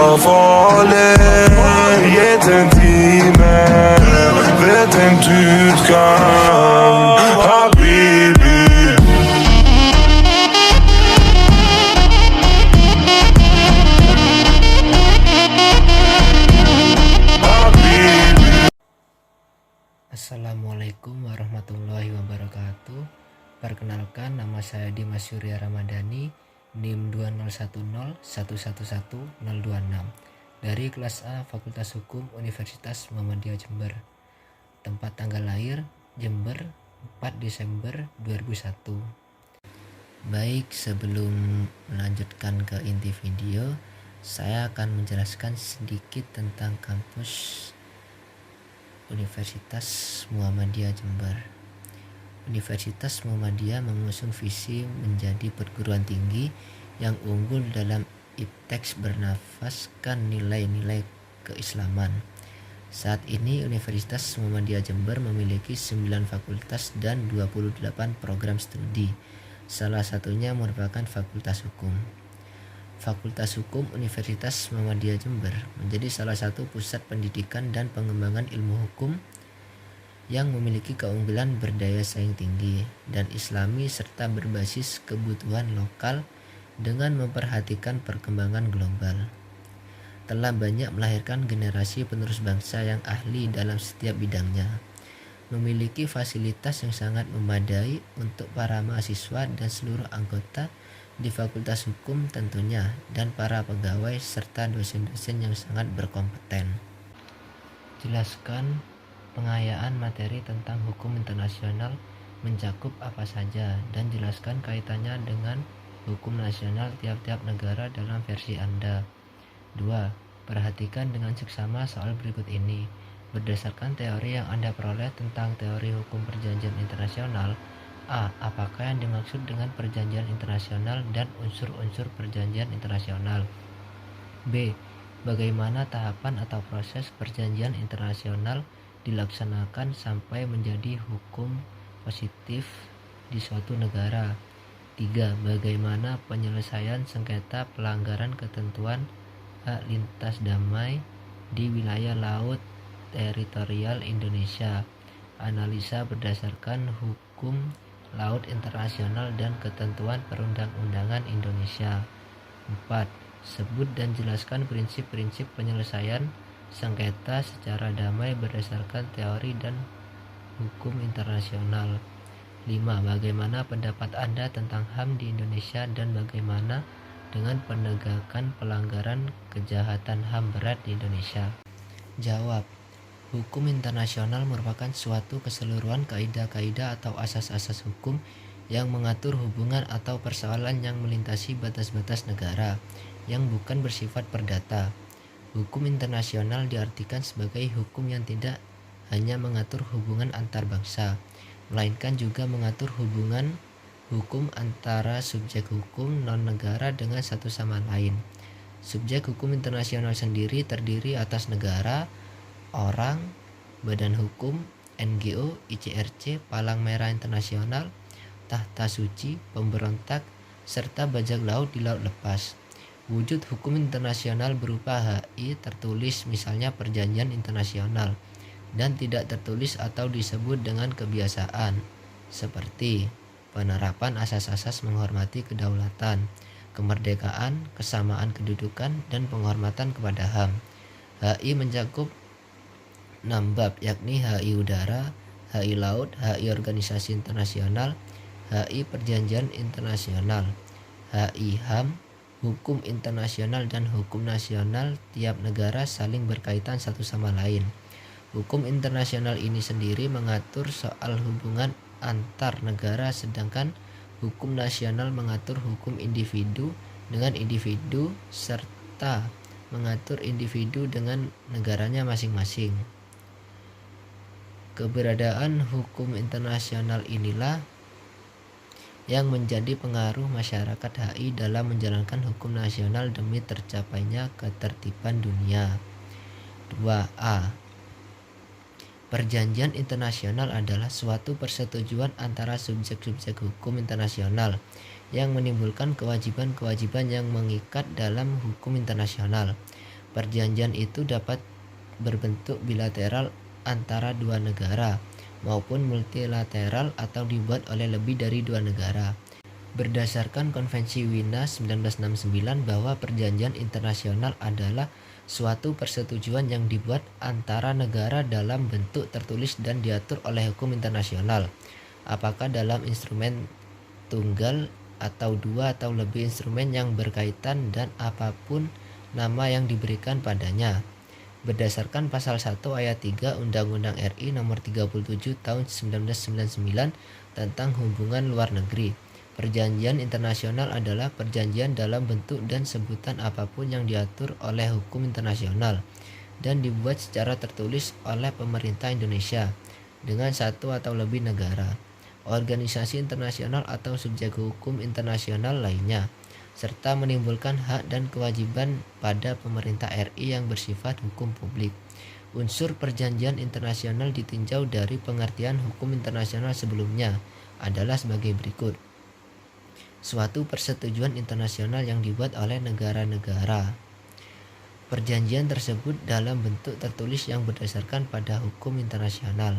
var farlig. Gitt en time, vet en utgang. Habibi. Assalamualaikum warahmatullahi wabarakatuh. Perkenalkan, nama saya Dimas Surya Ramadhani, NIM 20101111026 dari kelas A Fakultas Hukum Universitas Muhammadiyah Jember. Tempat tanggal lahir Jember 4 Desember 2001. Baik, sebelum melanjutkan ke inti video, saya akan menjelaskan sedikit tentang kampus Universitas Muhammadiyah Jember. Universitas Muhammadiyah mengusung visi menjadi perguruan tinggi yang unggul dalam ipteks bernafaskan nilai-nilai keislaman. Saat ini Universitas Muhammadiyah Jember memiliki 9 fakultas dan 28 program studi. Salah satunya merupakan Fakultas Hukum. Fakultas Hukum Universitas Muhammadiyah Jember menjadi salah satu pusat pendidikan dan pengembangan ilmu hukum yang memiliki keunggulan berdaya saing tinggi dan islami serta berbasis kebutuhan lokal dengan memperhatikan perkembangan global. Telah banyak melahirkan generasi penerus bangsa yang ahli dalam setiap bidangnya. Memiliki fasilitas yang sangat memadai untuk para mahasiswa dan seluruh anggota di Fakultas Hukum tentunya, dan para pegawai serta dosen-dosen yang sangat berkompeten. Jelaskan pengayaan materi tentang hukum internasional mencakup apa saja, dan jelaskan kaitannya dengan hukum nasional tiap-tiap negara dalam versi Anda. 2. Perhatikan dengan seksama soal berikut ini. Berdasarkan teori yang Anda peroleh tentang teori hukum perjanjian internasional, A. Apakah yang dimaksud dengan perjanjian internasional dan unsur-unsur perjanjian internasional? B. Bagaimana tahapan atau proses perjanjian internasional dilaksanakan sampai menjadi hukum positif di suatu negara? 3. Bagaimana penyelesaian sengketa pelanggaran ketentuan hak lintas damai di wilayah laut teritorial Indonesia? Analisa berdasarkan hukum laut internasional dan ketentuan perundang-undangan Indonesia. 4. Sebut dan jelaskan prinsip-prinsip penyelesaian sengketa secara damai berdasarkan teori dan hukum internasional. 5. Bagaimana pendapat Anda tentang HAM di Indonesia dan bagaimana dengan penegakan pelanggaran kejahatan HAM berat di Indonesia? Jawab. Hukum internasional merupakan suatu keseluruhan kaidah-kaidah atau asas-asas hukum yang mengatur hubungan atau persoalan yang melintasi batas-batas negara yang bukan bersifat perdata. Hukum internasional diartikan sebagai hukum yang tidak hanya mengatur hubungan antar bangsa, melainkan juga mengatur hubungan hukum antara subjek hukum non-negara dengan satu sama lain. Subjek hukum internasional sendiri terdiri atas negara, orang, badan hukum, NGO, ICRC, Palang Merah Internasional, Tahta Suci, pemberontak, serta bajak laut di laut lepas. Wujud hukum internasional berupa HI tertulis misalnya perjanjian internasional dan tidak tertulis atau disebut dengan kebiasaan seperti penerapan asas-asas menghormati kedaulatan, kemerdekaan, kesamaan kedudukan, dan penghormatan kepada HAM. HI mencakup 6 bab, yakni HI udara, HI laut, HI organisasi internasional, HI perjanjian internasional, HI HAM, hukum internasional dan hukum nasional tiap negara saling berkaitan satu sama lain. Hukum internasional ini sendiri mengatur soal hubungan antar negara, sedangkan hukum nasional mengatur hukum individu dengan individu serta mengatur individu dengan negaranya masing-masing. Keberadaan hukum internasional inilah yang menjadi pengaruh masyarakat HI dalam menjalankan hukum nasional demi tercapainya ketertiban dunia. 2a. Perjanjian internasional adalah suatu persetujuan antara subjek-subjek hukum internasional yang menimbulkan kewajiban-kewajiban yang mengikat dalam hukum internasional. Perjanjian itu dapat berbentuk bilateral antara dua negara maupun multilateral atau dibuat oleh lebih dari dua negara. Berdasarkan Konvensi Wina 1969 bahwa perjanjian internasional adalah suatu persetujuan yang dibuat antara negara dalam bentuk tertulis dan diatur oleh hukum internasional. Apakah dalam instrumen tunggal atau dua atau lebih instrumen yang berkaitan dan apapun nama yang diberikan padanya. Berdasarkan pasal 1 ayat 3 Undang-Undang RI nomor 37 tahun 1999 tentang hubungan luar negeri, perjanjian internasional adalah perjanjian dalam bentuk dan sebutan apapun yang diatur oleh hukum internasional dan dibuat secara tertulis oleh pemerintah Indonesia dengan satu atau lebih negara, organisasi internasional atau subjek hukum internasional lainnya, serta menimbulkan hak dan kewajiban pada pemerintah RI yang bersifat hukum publik. Unsur perjanjian internasional ditinjau dari pengertian hukum internasional sebelumnya adalah sebagai berikut. Suatu persetujuan internasional yang dibuat oleh negara-negara. Perjanjian tersebut dalam bentuk tertulis yang berdasarkan pada hukum internasional,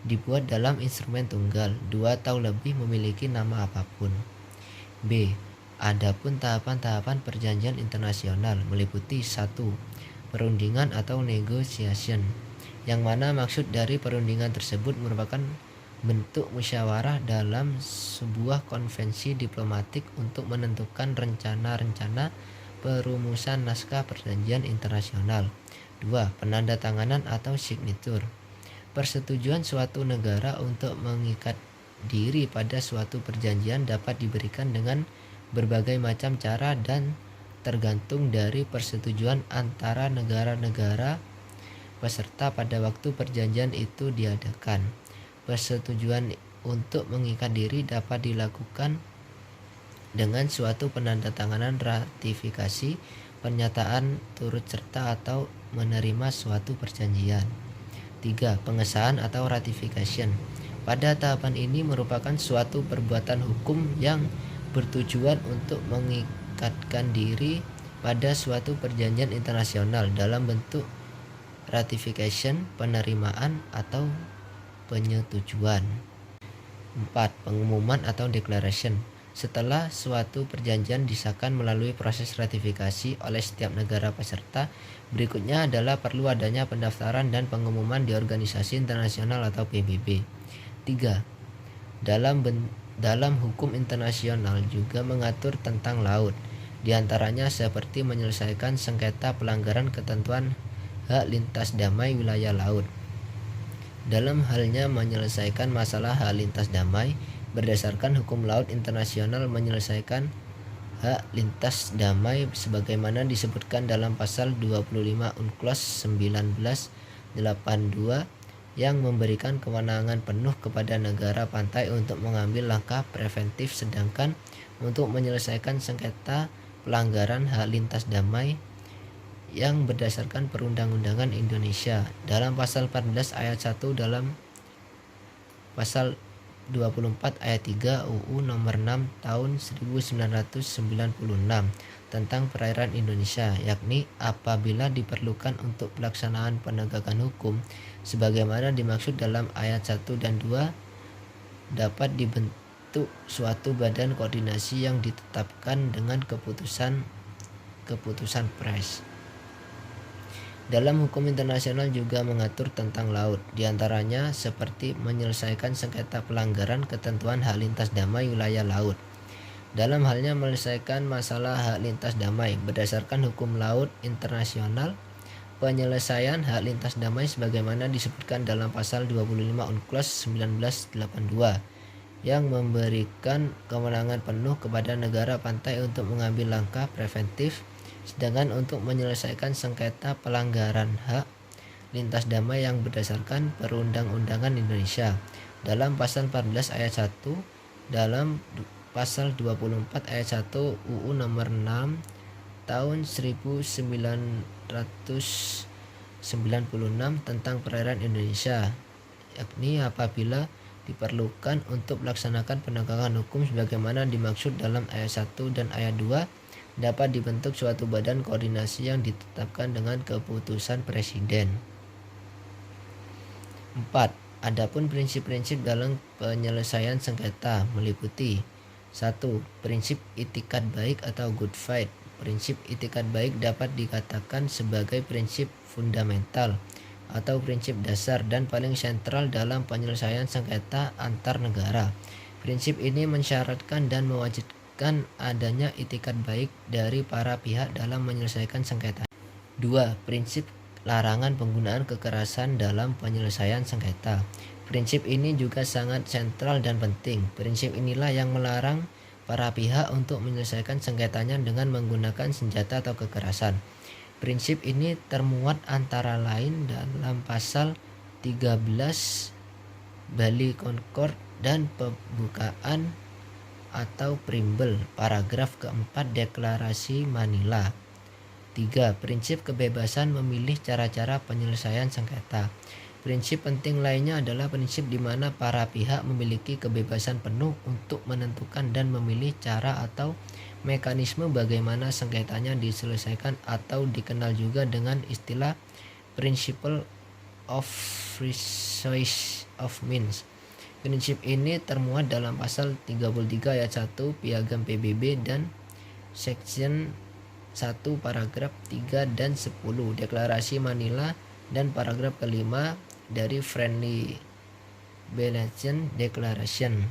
dibuat dalam instrumen tunggal, dua atau lebih memiliki nama apapun. B. Adapun tahapan-tahapan perjanjian internasional meliputi 1. Perundingan atau negotiation, yang mana maksud dari perundingan tersebut merupakan bentuk musyawarah dalam sebuah konvensi diplomatik untuk menentukan rencana-rencana perumusan naskah perjanjian internasional. 2. Penandatanganan atau signature, persetujuan suatu negara untuk mengikat diri pada suatu perjanjian dapat diberikan dengan berbagai macam cara dan tergantung dari persetujuan antara negara-negara peserta pada waktu perjanjian itu diadakan. Persetujuan untuk mengikat diri dapat dilakukan dengan suatu penandatanganan, ratifikasi, pernyataan turut serta atau menerima suatu perjanjian. 3. Pengesahan atau ratification. Pada tahapan ini merupakan suatu perbuatan hukum yang bertujuan untuk mengikatkan diri pada suatu perjanjian internasional dalam bentuk ratification, penerimaan, atau penyetujuan. 4. Pengumuman atau declaration. Setelah suatu perjanjian disahkan melalui proses ratifikasi oleh setiap negara peserta, berikutnya adalah perlu adanya pendaftaran dan pengumuman di organisasi internasional atau PBB. 3. Dalam hukum internasional juga mengatur tentang laut, diantaranya seperti menyelesaikan sengketa pelanggaran ketentuan hak lintas damai wilayah laut. Dalam halnya menyelesaikan masalah hak lintas damai, berdasarkan hukum laut internasional menyelesaikan hak lintas damai sebagaimana disebutkan dalam pasal 25 UNCLOS 1982 yang memberikan kewenangan penuh kepada negara pantai untuk mengambil langkah preventif, sedangkan untuk menyelesaikan sengketa pelanggaran hak lintas damai yang berdasarkan perundang-undangan Indonesia dalam pasal 14 ayat 1 dalam pasal 24 ayat 3 UU nomor 6 tahun 1996 tentang perairan Indonesia, yakni apabila diperlukan untuk pelaksanaan penegakan hukum sebagaimana dimaksud dalam ayat 1 dan 2 dapat dibentuk suatu badan koordinasi yang ditetapkan dengan keputusan pres. Dalam hukum internasional juga mengatur tentang laut, diantaranya seperti menyelesaikan sengketa pelanggaran ketentuan hak lintas damai wilayah laut. Dalam halnya menyelesaikan masalah hak lintas damai berdasarkan hukum laut internasional, penyelesaian hak lintas damai sebagaimana disebutkan dalam pasal 25 UNCLOS 1982 yang memberikan kewenangan penuh kepada negara pantai untuk mengambil langkah preventif, sedangkan untuk menyelesaikan sengketa pelanggaran hak lintas damai yang berdasarkan perundang-undangan Indonesia dalam pasal 14 ayat 1 dalam pasal 24 ayat 1 UU nomor 6 tahun 1996 tentang perairan Indonesia, yakni apabila diperlukan untuk melaksanakan penegakan hukum sebagaimana dimaksud dalam ayat 1 dan ayat 2 dapat dibentuk suatu badan koordinasi yang ditetapkan dengan keputusan presiden. 4. Adapun prinsip-prinsip dalam penyelesaian sengketa meliputi 1. Prinsip itikat baik atau good fight. Prinsip itikat baik dapat dikatakan sebagai prinsip fundamental atau prinsip dasar dan paling sentral dalam penyelesaian sengketa antar negara. Prinsip ini mensyaratkan dan mewajibkan adanya itikat baik dari para pihak dalam menyelesaikan sengketa. 2. Prinsip larangan penggunaan kekerasan dalam penyelesaian sengketa. Prinsip ini juga sangat sentral dan penting. Prinsip inilah yang melarang para pihak untuk menyelesaikan sengketanya dengan menggunakan senjata atau kekerasan. Prinsip ini termuat antara lain dalam pasal 13 Bali Concord dan pembukaan atau preambel paragraf keempat Deklarasi Manila. 3. Prinsip kebebasan memilih cara-cara penyelesaian sengketa. Prinsip penting lainnya adalah prinsip di mana para pihak memiliki kebebasan penuh untuk menentukan dan memilih cara atau mekanisme bagaimana sengketanya diselesaikan atau dikenal juga dengan istilah Principle of Choice of Means. Prinsip ini termuat dalam pasal 33 ayat 1 Piagam PBB dan Section 1 paragraf 3 dan 10 Deklarasi Manila dan paragraf kelima dari Friendly Belgian Declaration.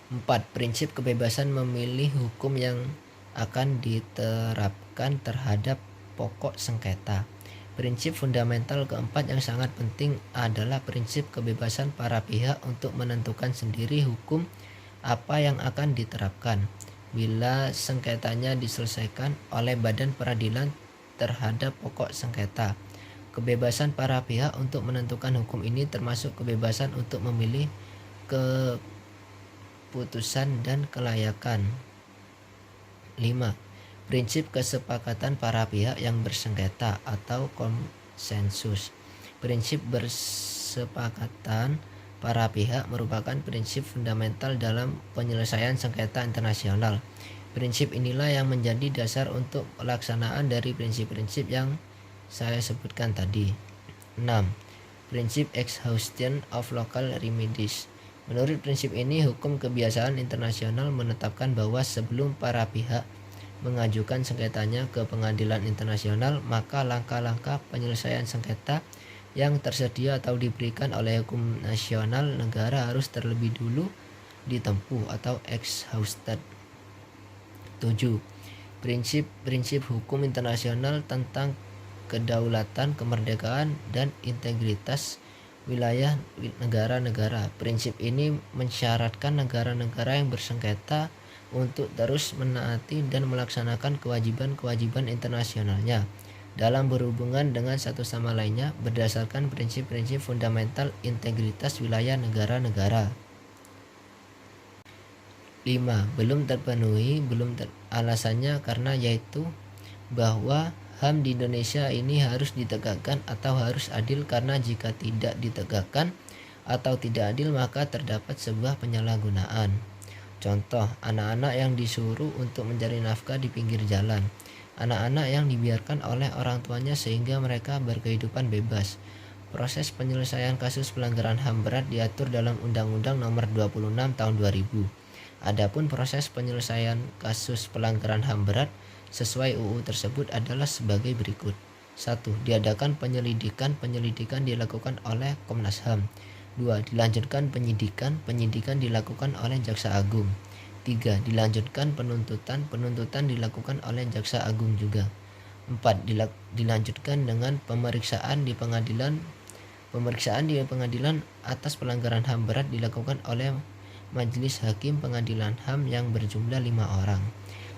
4. Prinsip kebebasan memilih hukum yang akan diterapkan terhadap pokok sengketa. Prinsip fundamental keempat yang sangat penting adalah prinsip kebebasan para pihak untuk menentukan sendiri hukum apa yang akan diterapkan bila sengketanya diselesaikan oleh badan peradilan terhadap pokok sengketa. Kebebasan para pihak untuk menentukan hukum ini termasuk kebebasan untuk memilih keputusan dan kelayakan. 5. Prinsip kesepakatan para pihak yang bersengketa atau konsensus. Prinsip bersepakatan para pihak merupakan prinsip fundamental dalam penyelesaian sengketa internasional. Prinsip inilah yang menjadi dasar untuk pelaksanaan dari prinsip-prinsip yang saya sebutkan tadi. 6. Prinsip exhaustion of local remedies. Menurut prinsip ini, hukum kebiasaan internasional menetapkan bahwa sebelum para pihak mengajukan sengketanya ke pengadilan internasional, maka langkah-langkah penyelesaian sengketa yang tersedia atau diberikan oleh hukum nasional negara harus terlebih dulu ditempuh atau exhausted. 7. Prinsip-prinsip hukum internasional tentang kedaulatan, kemerdekaan, dan integritas wilayah negara-negara. Prinsip ini mensyaratkan negara-negara yang bersengketa untuk terus menaati dan melaksanakan kewajiban-kewajiban internasionalnya dalam berhubungan dengan satu sama lainnya berdasarkan prinsip-prinsip fundamental integritas wilayah negara-negara. 5. Belum terpenuhi, alasannya karena yaitu bahwa HAM di Indonesia ini harus ditegakkan atau harus adil, karena jika tidak ditegakkan atau tidak adil maka terdapat sebuah penyalahgunaan. Contoh, anak-anak yang disuruh untuk mencari nafkah di pinggir jalan. Anak-anak yang dibiarkan oleh orang tuanya sehingga mereka berkehidupan bebas. Proses penyelesaian kasus pelanggaran HAM berat diatur dalam Undang-Undang Nomor 26 Tahun 2000. Adapun proses penyelesaian kasus pelanggaran HAM berat sesuai UU tersebut adalah sebagai berikut. 1. Diadakan penyelidikan dilakukan oleh Komnas HAM. 2. Dilanjutkan penyidikan dilakukan oleh Jaksa Agung. 3. Dilanjutkan penuntutan dilakukan oleh Jaksa Agung juga. 4. Dilanjutkan dengan pemeriksaan di pengadilan atas pelanggaran HAM berat dilakukan oleh Majelis Hakim Pengadilan HAM yang berjumlah 5 orang.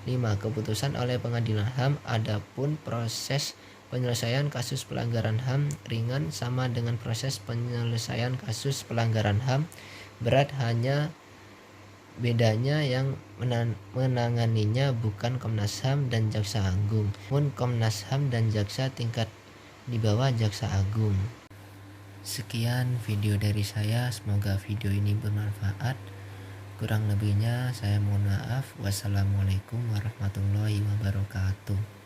5. Keputusan oleh Pengadilan HAM. Adapun proses penyelesaian kasus pelanggaran HAM ringan sama dengan proses penyelesaian kasus pelanggaran HAM berat, hanya bedanya yang menanganinya bukan Komnas HAM dan Jaksa Agung, namun Komnas HAM dan Jaksa tingkat di bawah Jaksa Agung. Sekian video dari saya, semoga video ini bermanfaat. Kurang lebihnya saya mohon maaf. Wassalamualaikum warahmatullahi wabarakatuh.